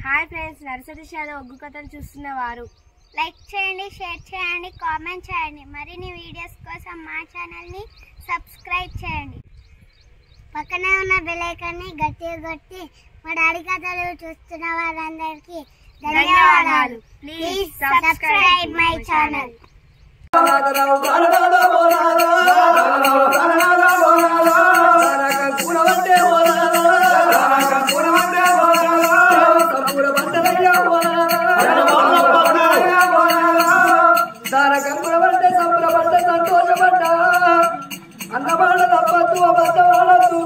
Hi friends, nursery shallow ఒగ్గు కథలు చూస్తున్నవారు like చేయండి, share చేయండి, కామెంట్ చేయండి. మరిన్ని వీడియోస్ కోసం మా ఛానల్ని సబ్స్క్రైబ్ చేయండి. పక్కనే ఉన్న బెల్ ఐకాన్ని గట్టిగా కొట్టి మా డాడీ కథలు చూస్తున్న వారందరికీ ధన్యవాదాలు. Please subscribe my channel. అన్నమాట తప్పద్దు, అబద్ధం ఆడద్దు,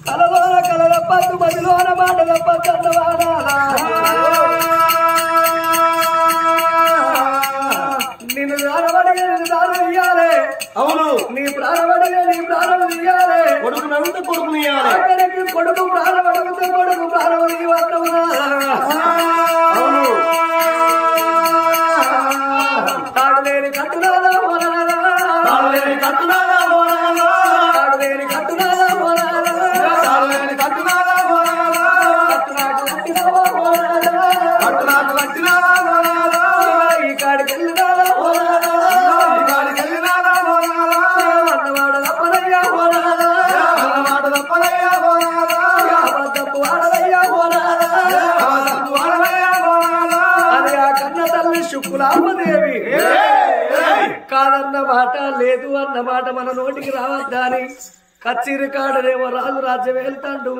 కలలోన కల తప్పద్దు, మదిలోన మాట తప్పద్దు అన్నవాడా. నిన్ను ప్రాణపడిగా నిన్ను దానం ఇయ్యాలి. అవును, నీ ప్రాణపడిగా నీ ప్రాణం ఇయ్యాలి. కొడుకు నవ్వుతే కొడుకు ఇయ్యాలి. కొడుకు ప్రాణం అడిగితే కొడుకు ప్రాణం ఇవ్వవునా. అవును, తాడులేని కట్టునాదా పోనాదా, తాడులేని కట్టునాదా పోనాదా, తాడులేని కట్టునాదా పోనాదా, తాడులేని కట్టునాదా పోనాదా, కట్టునాటు కట్టినావా పోనాదా, కట్టునాటు కట్టినావా పోనాదా, ఈ కాడికి వెళ్ళినాదా పోనాదా, ఈ కాడికి వెళ్ళినాదా పోనాదా, అన్నమాట తప్పనయ్యా పోనాదా, అన్నమాట తప్పనయ్యా పోనాదా, అబద్ధపు ఆడదయ్యా పోనాదా, అబద్ధపు ఆడదయ్యా పోనాదా. అది ఆ కన్న తల్లి శుక్లాంబదేవి. కాదన్న మాట లేదు అన్న మాట మన నోటికి రావద్దని కచ్చిరి కాడనేమో రాజు రాజ్యం వెళ్తాండు,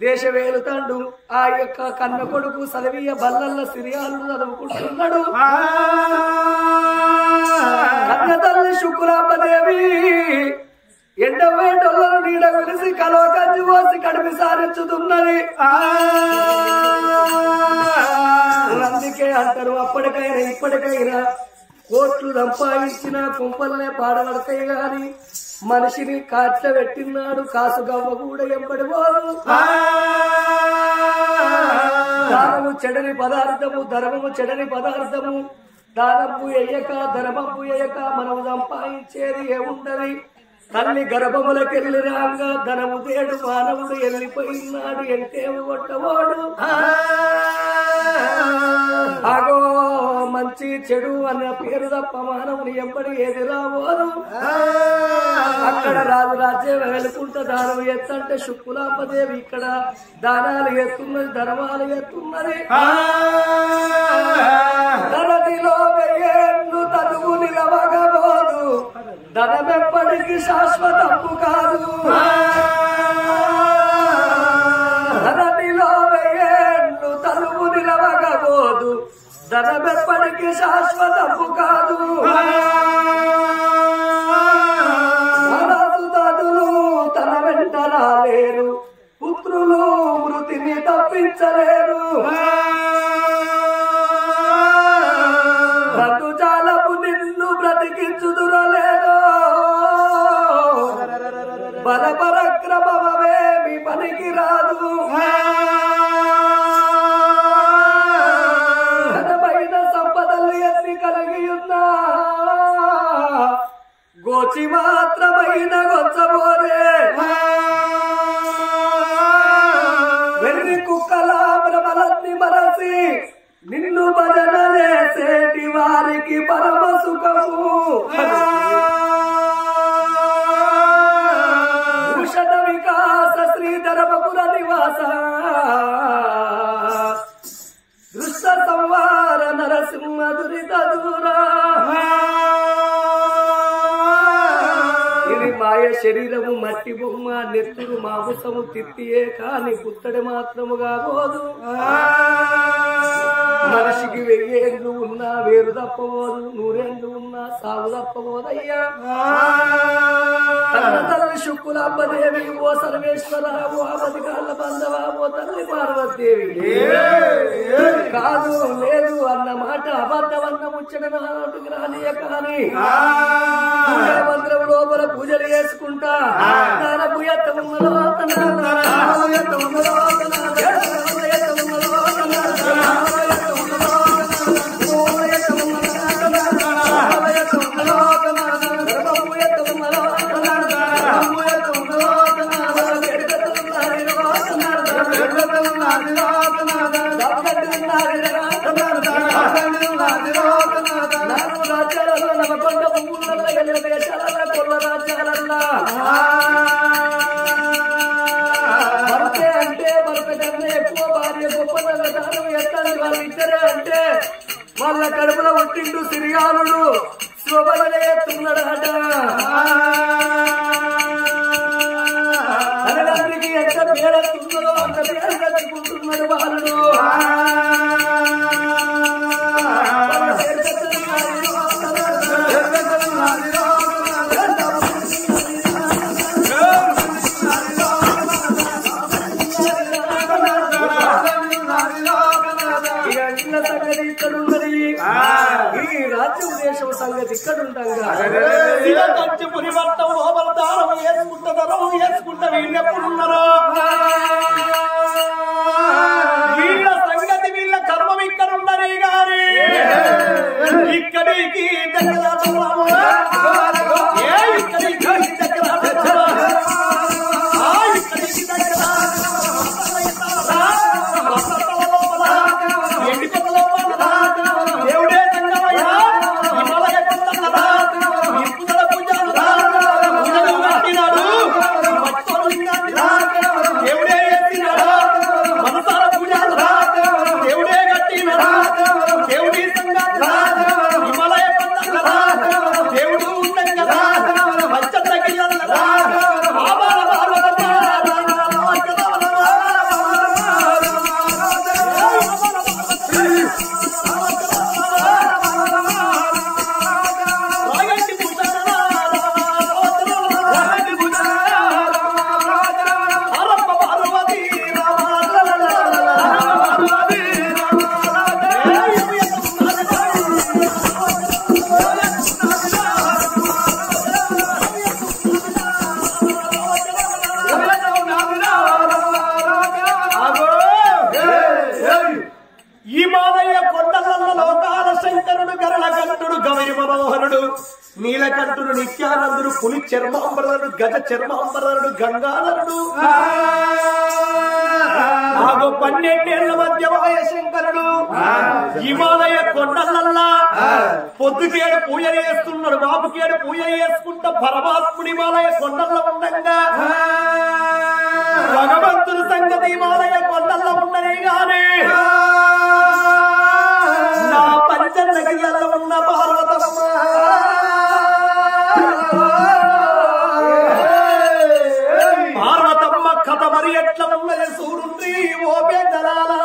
దేశం వెళ్తాండు. ఆ యొక్క కన్న కొడుకు సలవీయ బల్లల్ల సిరియాలు చదువుకుంటున్నాడు. కన్న తల్లి శుక్లాంబదేవి ఎండవేటోళ్ళను నీడ వెలిసి కలవ కంచి పోసి కడిపి సారించుతున్నది. అందుకే అంటారు, అప్పటికైనా ఇప్పటికైనా కోట్లు సంపాదించిన కుంపలనే పాడబడతాయి గాని మనిషిని కాట్ల పెట్టినాడు కాసు గవ్వ కూడా ఎంబడి పోదు. దానము చెడని పదార్థము, ధర్మము చెడని పదార్థము. దానము ఎయ్యక ధర్మము ఎయ్యక మనం సంపాదించేది ఏముంటది. తల్లి గర్భములకెళ్ళి రాగా ధనము తేడు మానవుడు వెళ్ళిపోయినాడు. ఎంటేము కొట్టవాడు ఆగో మంచి చెడు అన్న పేరు తప్ప మానవుని ఎంబడి ఏది రాబోదు. అక్కడ రాజు రాజ్యం వెలుకుంటే దానం ఎత్తంటే శుక్లాంబదేవి ఇక్కడ దానాలు ఎత్తున్నది, ధర్మాలు ఎత్తున్నది. ధరతిలో వెయ్యేళ్ళు తనువు నిలవగబోదు, ధనమెప్పటికి శాశ్వతము కాదు. ధరతిలో వెయ్యేళ్ళు తనువు నిలవగబోదు, ధనమెప్పటికి శాశ్వతము కాదు. ధనసుధనులు తన వెంట రాలేరు, పుత్రులు మృతిని తప్పించలేరు. బంధుజాలము నిన్ను బ్రతికించుదురలేదు, బల పరక్రమమేమి పనికి రాదు. ఘనమైన సంపదలు ఎన్ని కలిగి ఉన్నా గోచి మాత్రమైన గొచ్చబోరే. వెర్రి కుక్కల భ్రమలన్నీ మరసి నిన్ను భజన చేసేటి వారికి పరమ సుఖము. భూషణ వికాస శ్రీధరమపుర నివాస దృష్ట సంవార నరసింహ దురిత దూరా. ఇది మాయ శరీరము మట్టి బొమ్మ, నెత్తురు మాంసము తిత్తియే కాని పుత్తడి మాత్రముగా పోదు. మనిషికి 1000 ఏళ్ళు ఉన్నా వేరు తప్పబోదు, 100 ఏళ్ళు ఉన్నా సాగు తప్పబోదయ్యా. కన్న తల్లి శుక్లాంబదేవి, ఓ సర్వేశ్వర, ఓ అబదికాళ్ళ బంధవా, ఓ తల్లి పార్వతీదేవి. కాదు లేదు అన్న మాట అబద్ధమన్న ముచ్చట నాటికి రానియ కానీ మంత్రం లోపల పూజలు చేసుకుంటా నరపు ఎత్తములో రాజ్యాలలో నమ్మకొండ ఊళ్ళల్లో ఎల్ల దేశాలలో కొల్ల రాజ్యాలన్నా భర్తే అంటే భర్త కన్నా ఎక్కువ భార్య గొప్పదన్న దానం ఎత్తాలి వాళ్ళిద్దరే అంటే వాళ్ళ కడుపులో ఒట్టిండు సిరియానుడు శోభలనే ఎత్తున్నాడట తనడానికి ఎంత పేరెత్తున్నాడో అంత పేరు కట్టుకుంటున్నాడు బాలుడు సంగతి ఇక్కడ ఉంటాం పురి పట్టం లోపల దారం వేసుకుంటా వీళ్ళెప్పుడున్నారో వీళ్ళ సంగతి వీళ్ళ కర్మం ఇక్కడ ఉండరే గాని ఇక్కడికి నీలకంఠుడు నిత్యానందుడు పులి చర్మాంబరుడు గజ చర్మాంబరుడు గంగాధరుడు ఆగో 12 ఏళ్ల మధ్య శంకరుడు హిమాలయ కొండలల్లా పొద్దుకేడు పూజ చేస్తున్నాడు బాబుకేడు పూజ చేసుకుంటా పరమాత్ముడి హిమాలయ కొండల్లో ఉండగా భగవంతుడు సంగతి హిమాలయ కొండల్లో ఉండనే గానే నా పంచనగయ్యల్లో ఉన్న పార్వతమ్మ పార్వతమ్మ కథ మరి ఎట్లా ఉన్నది చూడుంది ఓ పెద్దలాలా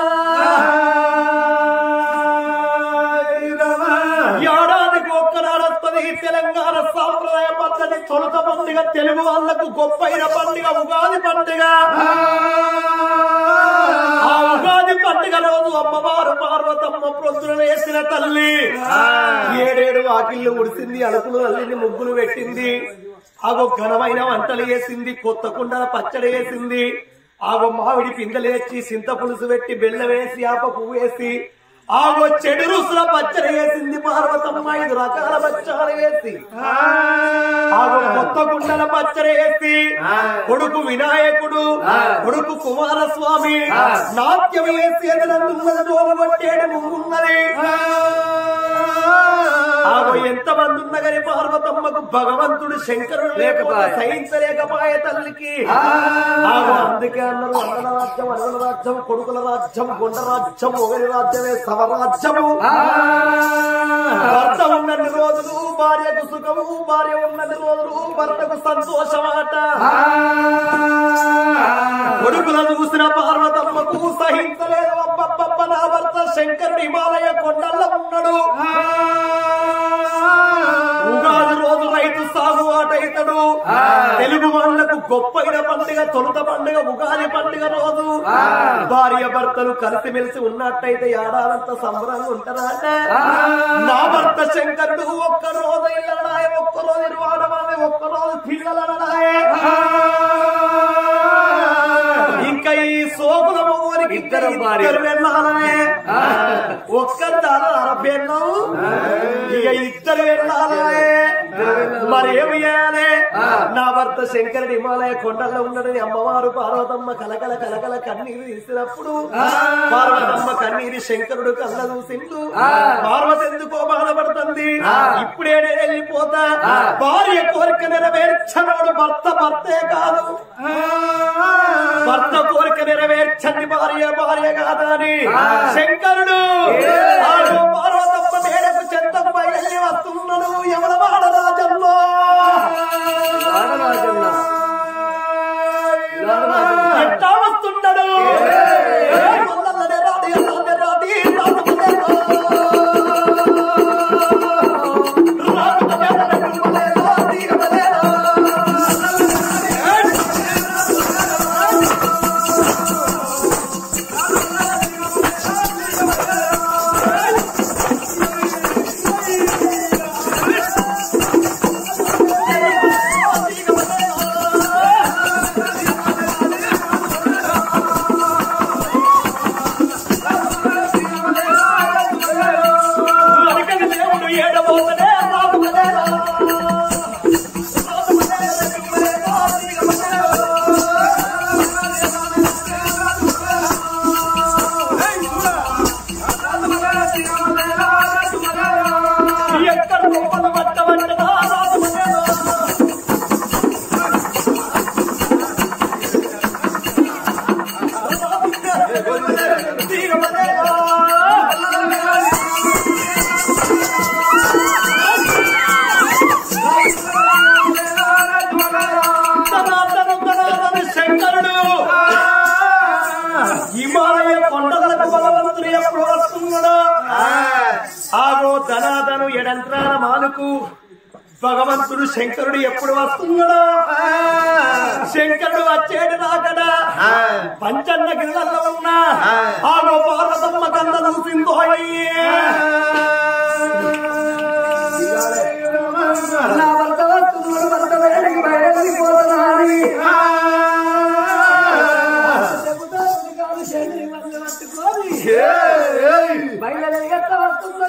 ఏడాదికి ఒక్కనాడొస్తుంది తెలంగాణ సాంప్రదాయ పద్ధతి తొలుత పండుగ తెలుగు వాళ్లకు గొప్పైన పండుగ ఉగాది పండుగ ఆ ఉగాది పండుగ రోజు అమ్మవారు పార్వతమ్మ ప్రొద్దున వేసిన తల్లి 7 వాకిళ్ళు ఉడిసింది అలుకులు అల్లిని ముగ్గులు పెట్టింది ఆగో ఘనమైన వంటలు వేసింది కొత్త కుండల పచ్చడి వేసింది ఆగో మామిడి పిందలేసి చింత పులుసు పెట్టి బెల్లం వేసి ఆప పువ్వు వేసి ఆగో చెడు రుసుల పచ్చడి వేసింది పార్వతమ్మ 5 రకాల పచ్చడి వేసి ఆగో కొత్త కుండల పచ్చడి వేసి కొడుకు వినాయకుడు కొడుకు కుమారస్వామి నాట్యం వేసి ఎదురందున్నది దోమగొట్టేడు ముంగున్నది ఆగో ఎంతమంది ఉన్న గాని పార్వతమ్మకు భగవంతుడు శంకరుడు లేకపోతే సహించలేకపాయ తల్లికి ఆగో అందుకే అన్నారు వందల రాజ్యం అడవుల రాజ్యం కొడుకుల రాజ్యం కొండ రాజ్యం ఒకరి రాజ్యమే సవరాజ్యము భర్త ఉన్నన్ని రోజులు భార్యకు సుఖము భార్య ఉన్నన్ని రోజులు భర్తకు సంతోషమాట కొడుకులను చూసిన పార్వతమ్మకు సహించలేదు అబ్బబ్బబ్బ నా భర్త శంకరుడు హిమాలయ కొండల్లో ఉన్నాడు ఉగాది రోజు రైతు సాగువాటైతడు తెలుగు వాళ్లకు గొప్పైన పండుగ తొలుత పండుగ ఉగాది పండుగ రోజు భార్య భర్తలు కలిసిమెలిసి ఉన్నట్టయితే ఏడాదంతా సంబరంగా ఉంటారా అంటే నా భర్త శంకరుడు ఒక్కరోజు ఇళ్ళనాయ ఒక్కరోజు ఇరువాడమని ఒక్కరోజు పిల్లలనాయ ఇంకా ఈ సోకుల మొగోనికి 2 భార్యలు వెళ్ళాలనే ఒక్క దాన అరపెన్నావు ఇక ఇద్దరు వెళ్ళాలే మరి ఏమి చేయాలి నా భర్త శంకరుడు హిమాలయ కొండల్లో ఉన్నదని అమ్మవారు పార్వతమ్మ కలకల కలకల కన్నీరు తీసినప్పుడు పార్వతమ్మ కన్నీరు శంకరుడు కళ్ళ చూసిండు పార్వతి ఎందుకో బాధపడుతుంది ఇప్పుడే వెళ్ళిపోతా భార్య కోరిక నెరవేర్చనోడు భర్తే కాదు భర్త కోరిక నెరవేర్చండి భార్య కాదని శంకరుడు పార్వతమ్మ మేడకు చెంతకు బయలుదేరి వస్తున్నాడు యమలవాడ రాజంలో ఎట్టా వస్తున్నాడు భగవంతుడు శంకరుడు ఎప్పుడు వస్తున్నాడో శంకరుడు వచ్చేడు రాకడా పంచన్న గిరిలలో ఉన్నా ఆగో పార్వతమ్మ కళ్ళ చూసిందో బయలుదేరి ఎట్లా వస్తుందో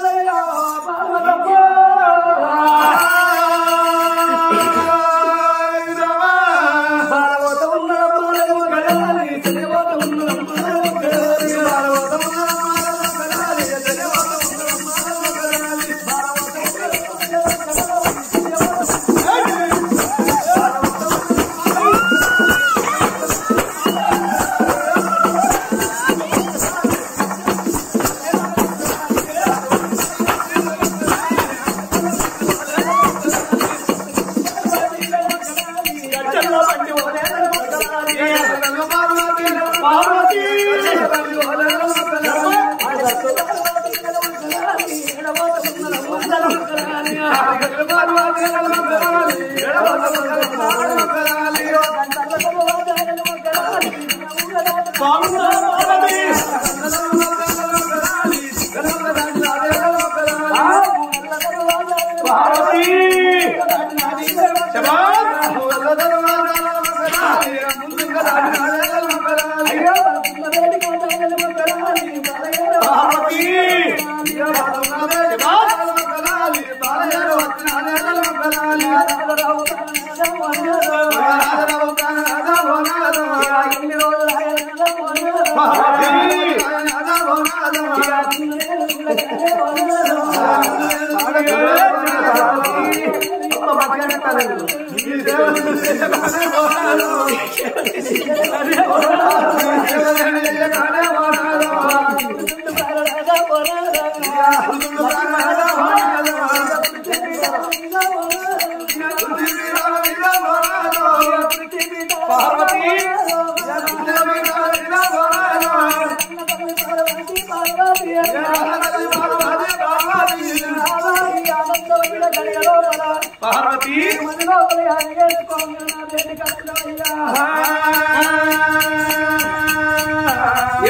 పార్వతమ్మ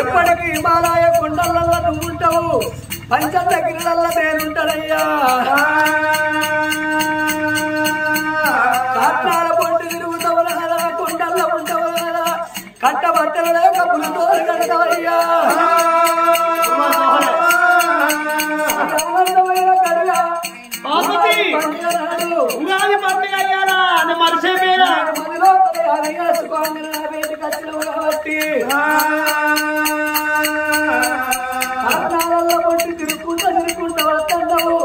ఎప్పటికీ హిమాలయ కొండలలో నువ్వుంటావు పంచంత గిరిలల్ల నేనుంటాడయ్యా కాట్నాల పొంటి తిరుగుతావు కదా కొండల్లో ఉంటావు కదా కట్ట బట్టలు లేక పులితోలు కడతావయ్యా పెట్టి తిరుక్కుంటా వస్తున్నావు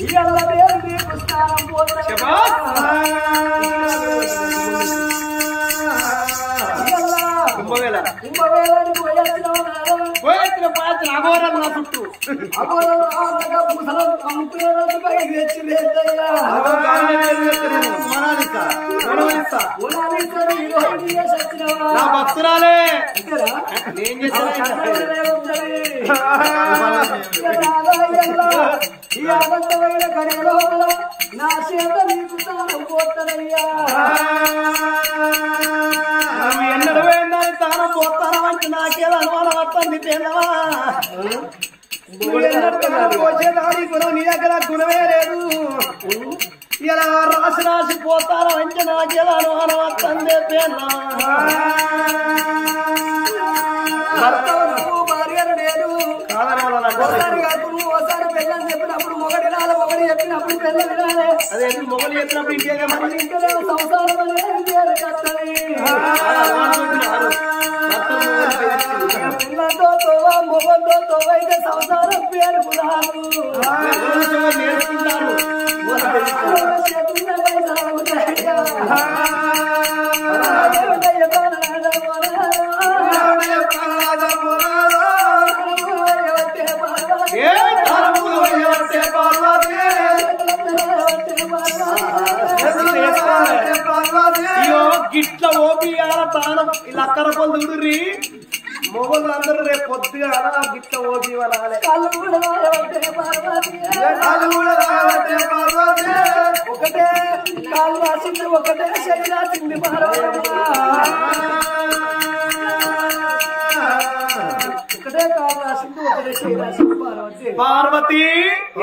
ఇవాళ నేను నీకు స్నానం పోతా కుంభవేళానికి పోయొచ్చిన పాత్ర అఘోరం నా చుట్టూ అఘోరం ముసలం అమ్ముకునే పైకి తెచ్చింది నా భక్తురాలే ఈ అనంతమైన కడిలో నా చేత నీకు తానం పోతానయ్యా ఎన్నడూ పోయిందని తానం పోతాను అంటే నాకేదో అనుమానం వస్తుంది తేనవా పోసేదాని గుణం నీ దగ్గర గుణమే లేదు ఇలా రాసి రాసి పోతాను అంటే నాకేదో అనుమానం వస్తుంది తేనా భార్యను నేను ఓసారి పెళ్ళని చెప్పినప్పుడు మొగడి వినాలి మొగడి చెప్పినప్పుడు పెళ్ళ వినాలి అదే మొగలు చెప్పినప్పుడు ఇంకే సంసారం పిల్లతో తోవా మొగంతో తోవ అయితే సంసారం పేరు నేర్చుకుంటారు గిట్ల ఓపియాల తానం ఇలా అక్కర పొందుడుర్రి మొగోళ్ళందరూ రేపు పొద్దుగా గిట్ల ఓపి వనాలి ఒకటే కాలు రాసింది ఒకటే శని రాసింది ఒకటే కాలు రాసింది ఒకటే శని రాసింది పార్వతి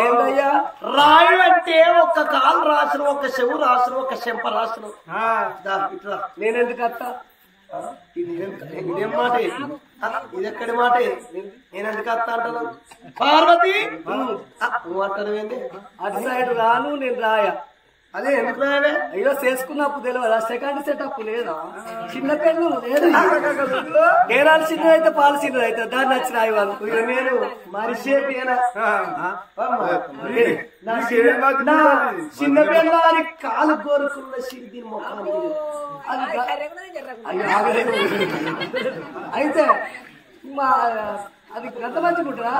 ఏందయ్యా రాయు అంటే ఒక్క కాలు రాసిన ఒక చెవు రాసిన ఒక చెంప రాసిన నేనెందుకు అత్తా ఇదేం మాట ఇది ఎక్కడి మాట నేనెందుకు అత్తా అంటాను పార్వతి నువ్వు అంటాను ఏంటి అటు సైడ్ రాను నేను రాయా అదే ఎందుకు రాయవే అయ్యో చేసుకున్నప్పుడు తెలియదా సెకండ్ సెటప్ లేదా చిన్న పెన్ను లేదు ఏనాడు చిన్నది అయితే పాలు చిన్నది అయితే దాన్ని వచ్చి రాయి వాళ్ళకు నేను మరిసేపేనా చిన్న పెన్ను అని కాలు కోరుకున్న సిరిది మొక్కలు అయితే అది ఎంత మంచిగుంటారా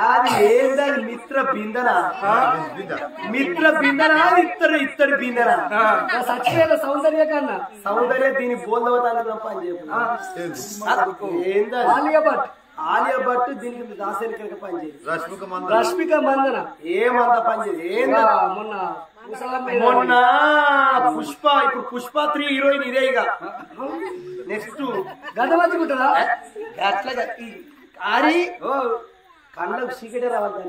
అది ఏంటది మిత్ర బిందనా ఇత్తడి బిందనా సచ్చిపోయిన సౌందర్య కన్నా సౌందర్య దీని బోల్దవతాన్ని తప్ప అని చెప్పు ఆలియా భట్ దీనికి రాసాయనిక పనిచేయదు రష్మిక మందన ఏమంత పనిచేయదు ఏందా మొన్న పుష్ప ఇప్పుడు పుష్ప 3 హీరోయిన్ ఇదే ఇక నెక్స్ట్ గత మంచిగుంటుందా అట్లా అది కళ్ళకు చీకటే రావాలి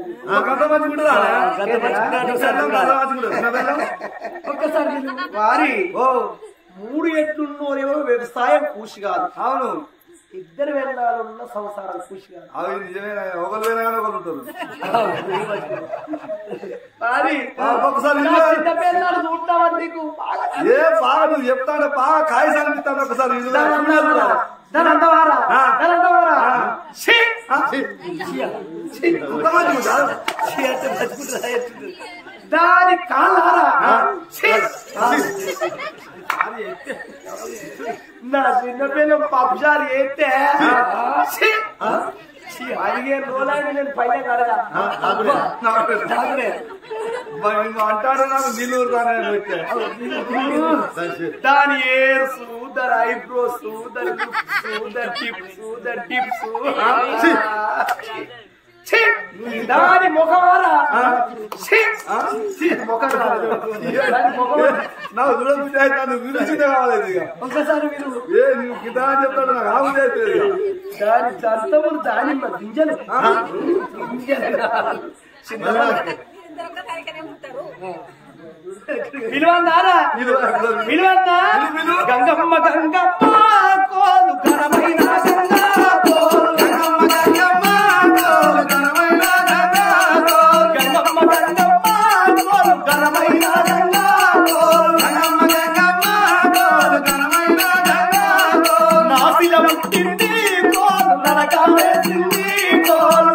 ఒక్కసారి వారి 3 ఎట్లున్నోరేమో వ్యవసాయం కృషి కాదు అవును ఇద్దరు వెళ్ళాలన్న సంసారం కృషి కాదు అవి నిజమే ఒకరు చూడతావని నీకు ఏ బాగా నువ్వు చెప్తాడు బాగా కాయ సంగిస్తాను ఒకసారి దాని కాళ్ళారా నా చిన్న పిల్లలు పప్పుసారి అయితే అడిగే రోజులు నేను పైన కడగా అంటాడు నాకు నిలువు దాని ఏర్స్ దాని ఐబ్రోస్ దాని టిప్స్ దాని ముఖమారా నాకు చూడదు కావాలి ఒకసారి మీరు నువ్వు గిదా అని చెప్తాడు నాకు ఆవు దాని అర్థములు దానిమ్మ గింజలు విలువన్నారా విలువన్నా గంగమ్మ గంగమ్మ కోలు కరమైన గంగా కోలు గంగమ్మ గంగమ్మ కోలు కరమైన గంగా కోలు గంగమ్మ గంగమ్మ కోలు కరమైన గంగా కోలు గంగమ్మ గంగమ్మ కోలు కరమైన గంగా కోలు నాసిల పుట్టింది కోలు నరక వేసింది కోలు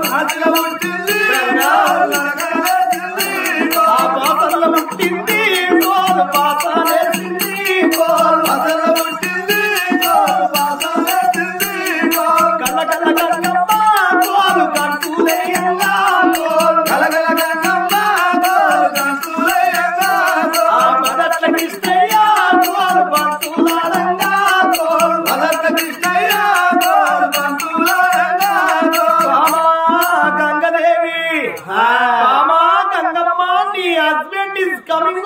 is coming.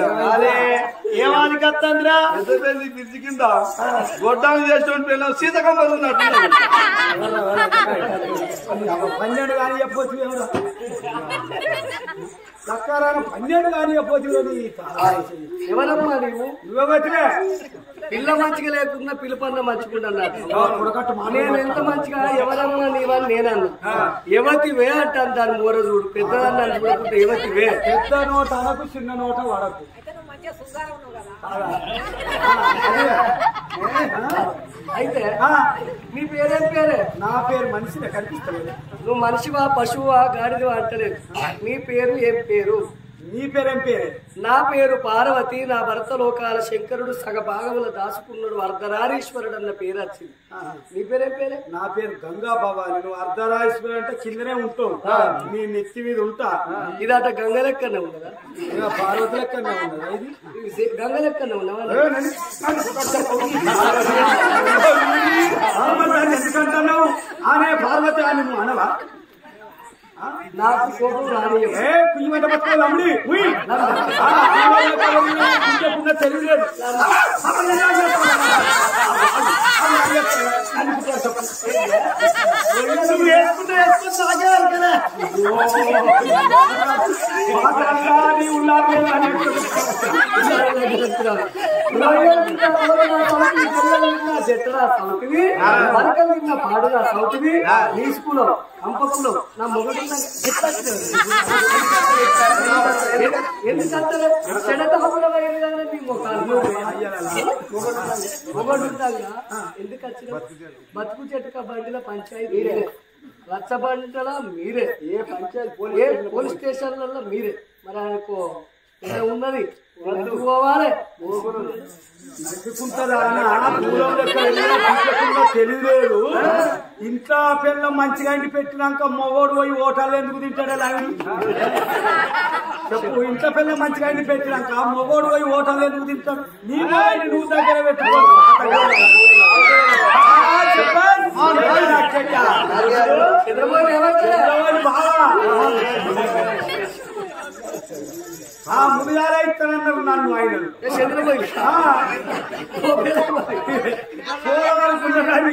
ఎవరు ఏమాదికత్తందిరా పిలిచి కింద గొడ్డాలు చేసిన పిల్లలు సీతకమ్మలు ఉన్నట్టు 12 కానీ చెప్పొచ్చు సక్కారాన 12 కానీ చెప్పొచ్చు. ఎవరమ్మా నీవు? నువ్వే పిల్ల మంచిగా లేకుండా పిల్లపన్న మంచుకుంటున్నా. నేను ఎంత మంచిగా ఎవరన్నా నీవని నేనన్నా. ఎవతివే అంటాను దాని మూర చూడు. పెద్దదన్నా చూడకుండా ఎవతివే. పెద్ద నోట అనకు, చిన్న నోట వాడకు. అయితే నీ పేరేం పేరే? నా పేరు మనిషినే కనిపిస్తలేదు. నువ్వు మనిషివా పశువా గాడిదవా అంటలేదు. నీ పేరు ఏం పేరు? నీ పేరేం పేరే? నా పేరు పార్వతి. నా భర్త లోకాల శంకరుడు సగ భాగముల దాసుకున్నాడు అర్ధనారీశ్వరుడు అన్న పేరు వచ్చింది. నీ పేరేం పేరే? నా పేరు గంగా భవాని. నువ్వు అర్ధనారీశ్వరుడు అంటే కిందనే ఉంటావు, నీ నెత్తి మీద ఉంటా. ఇది అట గంగ లెక్కనే ఉన్నదా? పార్వతి లెక్కనే ఉన్నదా? ఇది గంగ లెక్కనే ఉన్నావా? ఎందుకంటున్నావు? అనే పార్వతి అని నువ్వు అనవా? నాకు కోపం రాని కుయ్యమంటే పట్టుకోవాలి అమ్ముడి తెలియలేదు. పాడుగా సౌతివి నీ స్కూల్లో అంపకులో నా మొగడు ఎందుకంటే చెడత నీ మొక్కలు మొగడు ఉంటాగా ఎందుకు వచ్చిన బతుకు చెట్టుక బండిల పంచాయతీ మీరే, రచ్చ బండిల మీరే, ఏ పంచాయతీ పోలీస్ స్టేషన్లలో మీరే. మరి ఆయనకు ఉన్నది పోవాలి తెలియలేదు. ఇంట్లో పిల్ల మంచిగా ఇంటి పెట్టినాక మొగోడు పోయి ఓటాలు ఎందుకు తింటాడే? చెప్పు, ఇంట్లో పిల్ల మంచిగా ఇంటి పెట్టినాక మొగోడు పోయి ఓటాలు ఎందుకు తింటాడు? నీ నువ్వు దగ్గర పెట్టుకో. ముందుగానే ఇస్తానన్నారు నన్ను ఆయన చంద్రబాబు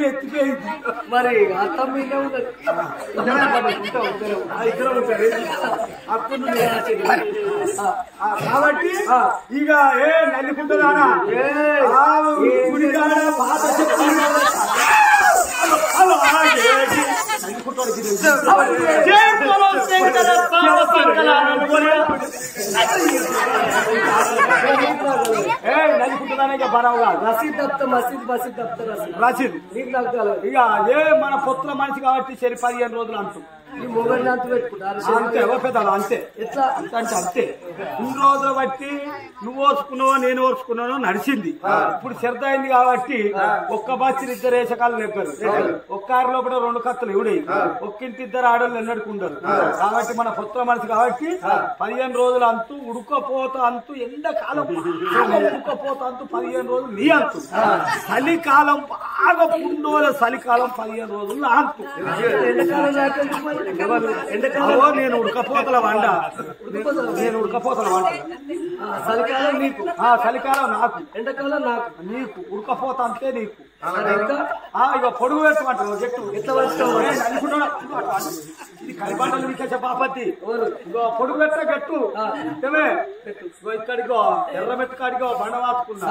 ఎత్తిపోయింది. మరి అత్త మీద ఉండదు ఇద్దరు ఉంటారు అప్పుడు కాబట్టి ఇక ఏ నల్లికుంటున్నానా పాత నలుగుతున్నానే బరావు కాదు రసీద్ దప్త మసీద్ మసీద్ దప్త రసీద్ నీకు నగ్గాలి ఇక అదే మన పొత్తుల మనిషి కాబట్టి సరి 15 రోజులు అంటూ ఈ మొబైల్ అంత పెట్టుకుంటారు అంతే పెద్దలు అంతే ఎట్లా అంటే అంతే ఇన్ని రోజులు బట్టి నువ్వు ఓర్చుకున్నావో నేను ఓర్చుకున్నానో నడిచింది ఇప్పుడు శ్రద్ధ అయింది కాబట్టి ఒక్క బస్సులు 2 రేషకాలు నెప్పారు ఒక్క కారు లోపల 2 కత్తులు ఇవిడే ఒక్కింటి 2 ఆడోళ్ళు ఎన్నడుకుంటారు కాబట్టి మన పొత్తుల మనిషి కాబట్టి 15 రోజులు అంతు ఉడకపోత అంతు ఎండాకాలం ఉడకపోత అంతు 15 రోజులు నీ అంతు చలికాలం బాగా పుండోల చలికాలం 15 రోజులు అంతు ఎండాకాలం నేను ఉడకపోతల వండ చలికాలం నీకు చలికాలం నాకు ఎండాకాలం నాకు నీకు ఉడకపోత అంతే నీకు ఇంకా ఇక పొడుగు పెట్టమంటారు చెట్టు ఎట్లా వచ్చావు ఇది కరిబండలు వికేసే బాపత్తి ఇగో పొడుగు పెట్ట గట్టు ఇక్కడికో ఎర్రమెట్టు కాడికో బండ వాతుకున్నా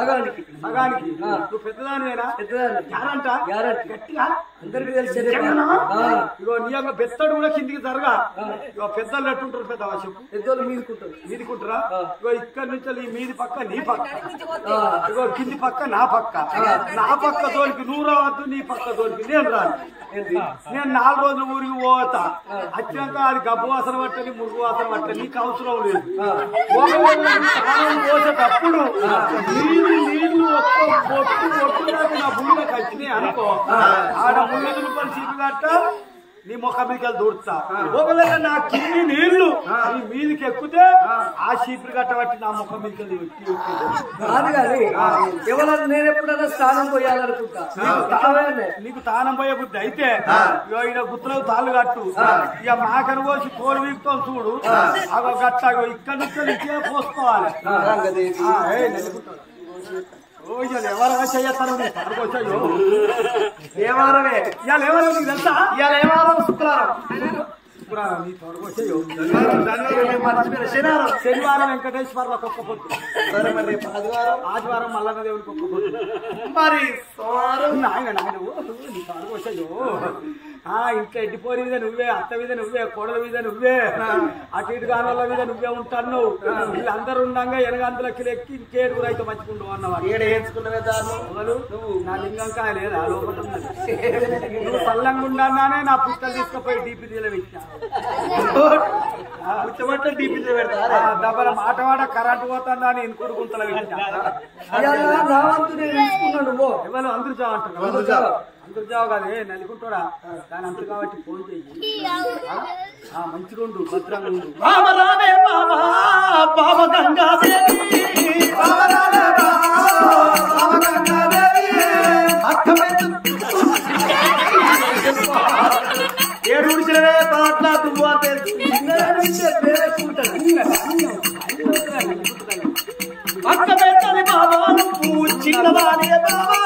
సగానికి నువ్వు పెద్దదానివేనా గ్యారంట గట్టిగా అందరికి తెలిసి ఇగో నీ యొక్క బెత్తడు కూడా కిందికి జరగా ఇగో పెద్దలు ఎట్టుంటారు పెద్ద చెప్పు పెద్దోళ్ళు మీదుకుంటారు మీదికుంటారా ఇగో ఇక్కడ నుంచి ఈ మీది పక్క నీ పక్క ఇగో కింది పక్క నా పక్క తోలికి నువ్వు రావద్దు నీ పక్క తోలికి నేను రాను నేను 4 రోజులు ఊరికి పోతా అత్యంత అది గబ్బు వాసన పట్టని మురుగు వాసన పట్టని నీకు అవసరం లేదు పోసేటప్పుడు నీళ్లు ఒక్క నా బుల్ల కలిసినాయి అనుకో ఆడ ముళ్ళ పని చీపు కట్ట నీ ముఖం మీదకి దూడుతా ఒకవేళ నా కింది నీళ్లు నీ మీదికి ఎక్కితే ఆ చీపురు కట్టబట్టి నా ముఖం మీదకి కాదు కానీ ఎవరైనా నేను ఎప్పుడైనా స్నానం పోయాలనుకుంటా నీకు తానం పోయే బుద్ధి అయితే ఈయన గుత్తలకు తాళ్ళు కట్టు ఇక మాకను పోసి కోడి వీక్తాం చూడు అగో గట్ట ఇక్కడ నుంచి ఇచ్చే పోసుకోవాలి ఎవరైనా చెయ్యతాను ఏ వారమే ఇవాళ ఎవరో నీకు తెలుసా ఇవాళ ఏ వారం శుక్రవారం నీ తొడగొచ్చాయో శనివారం వెంకటేశ్వర్ల ఒక్క పొద్దు ఆదివారం మల్లన్న దేవుడికి ఒక్క పొద్దు మరి సోమవారం నాయన నీ తొడగొచ్చాయో ఇంట్లో ఎడ్డిపోరి మీద నువ్వే అత్త మీద నువ్వే కోడల మీద నువ్వే అటు ఇటు కానోళ్ళ మీద నువ్వే ఉంటాను వీళ్ళందరూ ఉండగా ఎనగంతలకి ఎక్కి ఇంకేడుగురు అయితే మంచుకుంటూ అన్నవాడు వేసుకున్నవే దారులు నువ్వు నా లింగంకాయ లేదా లోపల నువ్వు సల్లంగా ఉండానే నా పుస్తలు తీసుకుపోయి డీపీలో పెట్టా పుచ్చబట్ట డీపీలో పెడతా డబ్బల మాట కరెంట్ పోతుందా అని ఎన్నుకూరు గుంతలు పెట్టా నా వంతు నేను తీసుకున్నాను ఎవరు అందరూ చావంటారు అందరూ చావు కాదు నలుగుంటాడా దాని అంత కాబట్టి ఫోన్ చేయి మంచిగా ఉండు భద్రంగా ఉండు ఏడు ఉడిచినవే పాట్లా తువ్వా అక్క పెట్టని బాబా నువ్వు చిన్నదాని బాబా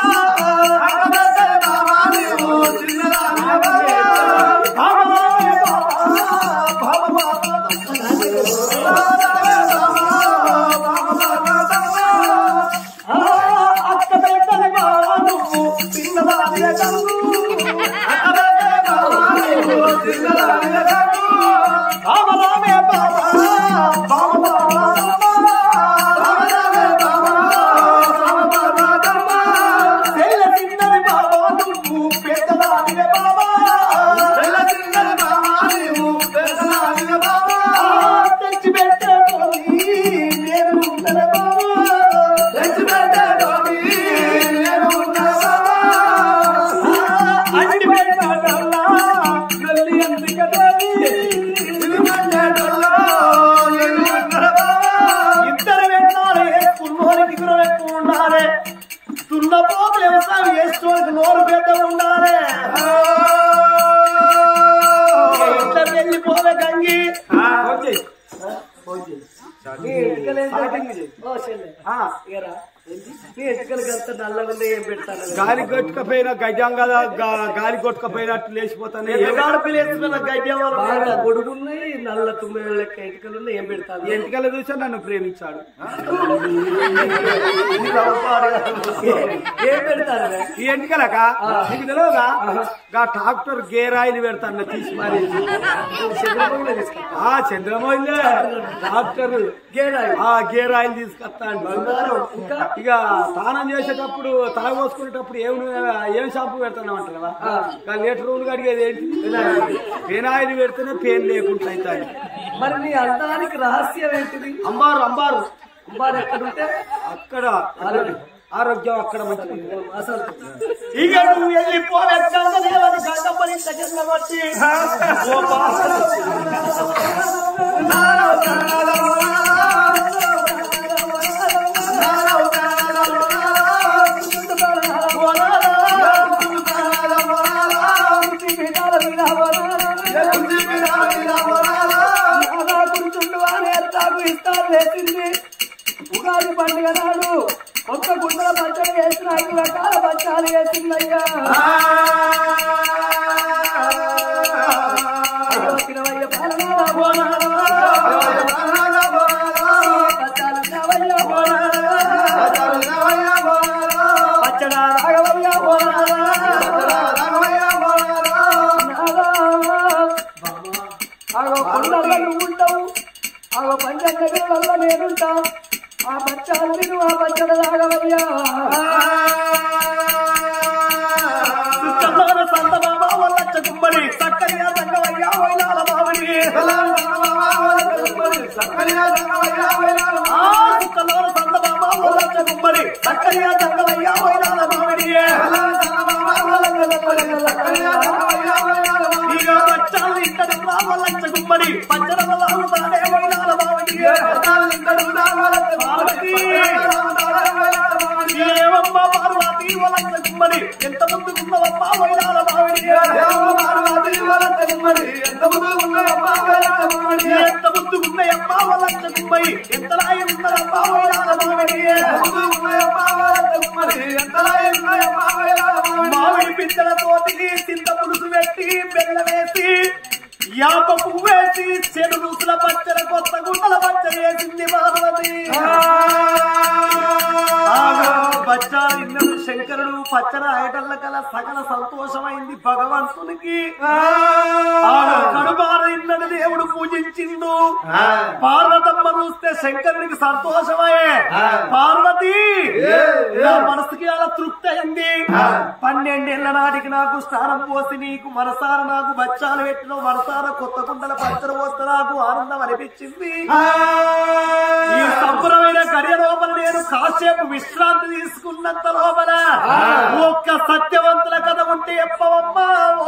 నీ ఎంటికలకి అంత నల్లగా ఏం పెడతాను గాలి కొట్టుకపోయినా గడ్డం కదా గాలి కొట్టుకపోయినట్టు లేచిపోతాను బాగా గొడుగున్నాయి నల్ల 9 లెక్క ఎంటికలు ఉన్నాయి ఏం పెడతాను ఎంటికలు చూసా నన్ను ప్రేమించాడు ఏం పెడతారు ఈ ఎంటికలక నీకు తెలియదా ట్రాక్టర్ గేర్ ఆయిల్ పెడతాను తీసి మరి చంద్రమౌళి ట్రాక్టర్ గేర్ ఆయిల్ తీసుకొస్తాను ఇక స్నానం చేసేటప్పుడు తల పోసుకునేటప్పుడు ఏం షాంపూ పెడతాను అంట కదా లీటర్ రూలు అడిగేది ఏంటి పేన్ ఆయిల్ పెడితేనే పేన్ లేకుండా అవుతాయి మరి నీ అందానికి రహస్యం ఏంటిది అంబారు అంబారు అంబారు ఎక్కడుంటే అక్కడ ఆరోగ్యం అక్కడ మంచిది అసలు ఇక నువ్వు ఉగాది పండుగ నాడు ఒక్క గుండెల పచ్చడి వేసిన 5 రకాల పచ్చాలు వేసిందయ్యా పచ్చడా రాఘవయ్యా కొండల్లో నువ్వు ఉంటావు పంచగల్లో నేనుంటా ఆ పచ్చాలు తిను ఆ పచ్చడ రాఘవయ్యా సంతమామ వల్లచ్చ గుమ్మడి సక్కరియా సంగవయ్యా వైలాల మామిడి సంతమామ వల్లచ్చ గుమ్మడి సక్కరియా సంగవయ్యా వైలాల మామిడి ఇక పచ్చాలు ఇక్కడ వల్లచ్చ గుమ్మడి పచ్చడ వల్ల తాడే వైలాల మామిడి ఏమమ్మ పార్వతి వల్లచ్చ గుమ్మడి ఎంత ముందుకున్నవమ్మా వైలాల మామిడి ఎంత ముందుకున్నాయమ్మా వల్లచ్చ గుమ్మడి ఎంత రాయి ఉన్నదమ్మా వైలాల మామిడి పింఛలతోటి చింత పులుసు పెట్టి బెల్ల వేసి యాప పువ్వు వేసి చెడు రుసుల పచ్చల కొత్త గుండల పచ్చడి వేసింది పార్వతి పచ్చాలు ఇన్నడు శంకరుడు పచ్చల ఆయటల్ల కల సకల సంతోషమైంది భగవంతునికి కడుపార ఇన్నడు దేవుడు పూజించిండు పార్వతమ్మ చూస్తే శంకరుడికి సంతోషమయ్యే పార్వతి నా మనసుకి అలా తృప్తి అయింది 12 ఏళ్ల నాటికి నాకు స్నానం పోసి నీకు మనసార నాకు బచ్చాలు పెట్టిన మనసార కొత్త కుండల పచ్చడి పోస్తే నాకు ఆనందం అనిపించింది ఈ సంపూర్ణమైన గడియ లోపల నేను కాసేపు విశ్రాంతి తీసుకున్నంత లోపల ఒక్క సత్యవంతుల కథ ఉంటే చెప్పవమ్మా ఓ